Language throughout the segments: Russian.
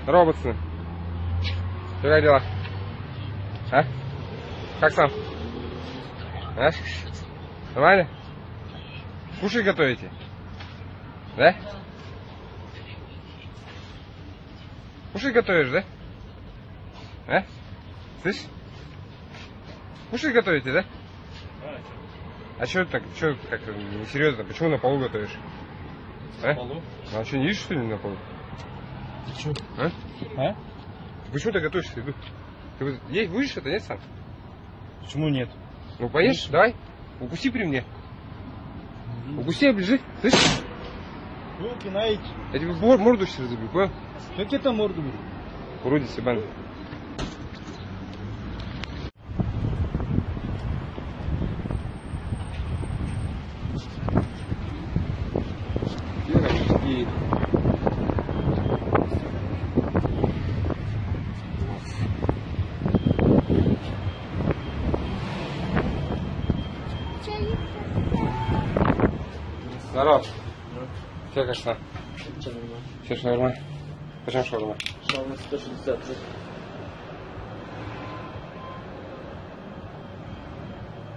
Здорово, пацаны. Как дела? А? Как сам? А? Нормально? Кушать готовите? Да? Кушать готовишь, да? А? Слышь? Кушать готовите, да? А что так, что как-то несерьезно? Почему на полу готовишь? А? На полу? Ну а что, не видишь, что ли, на полу? Ты что? А? А? Почему ты готовишься? Ты есть будешь это, нет, сам? Почему нет? Ну поешь, давай. Укуси при мне. Укуси, оближи. Слышь? Руки найти. Я тебе морду сейчас разобью, понял? Как это морду беру? Уродец, ебаный. И... Здорово. Все как что? Все нормально. Все шаурма. Почему шаурма? Шаурма 160.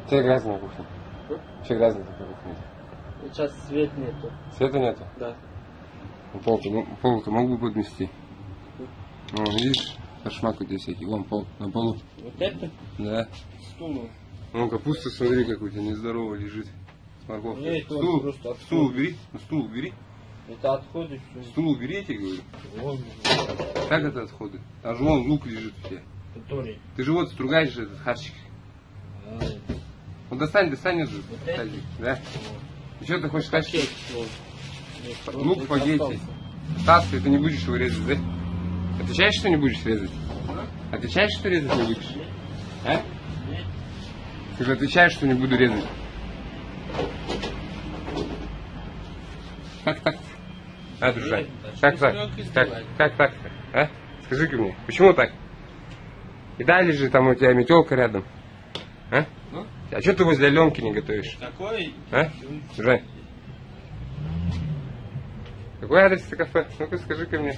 Все грязно на кухне. Все грязно на кухне. Сейчас свет нету. Света нету? Да. Пол-то мог бы подмести. Ну, видишь, кошмак у тебя всякий. Вон пол, на полу. Вот это? Да. Стул. Ну, капуста, смотри, как у тебя нездорово лежит. Морковка. Стул убери. Ну, стул убери. Это отходы. Стул убери, я тебе говорю. Вон. Как это отходы? Там же вон лук лежит у тебя. Который? Ты же вот стругаешь же этот харчик. Ну, достань эту. Да? И что ты хочешь сказать? Лук в пакете. Стас, ты не будешь его резать, да? Отвечаешь, что не будешь резать? Отвечаешь, что резать не будешь? А? Ты же отвечаешь, что не буду резать. Как так? А, дружа? Как так? Как так? А? Скажи-ка мне, почему так? И далее же там у тебя метелка рядом. А? А что ты возле Аленки не готовишь? Какой? А? Дружа? Какой адрес кафе? Ну-ка скажи-ка мне.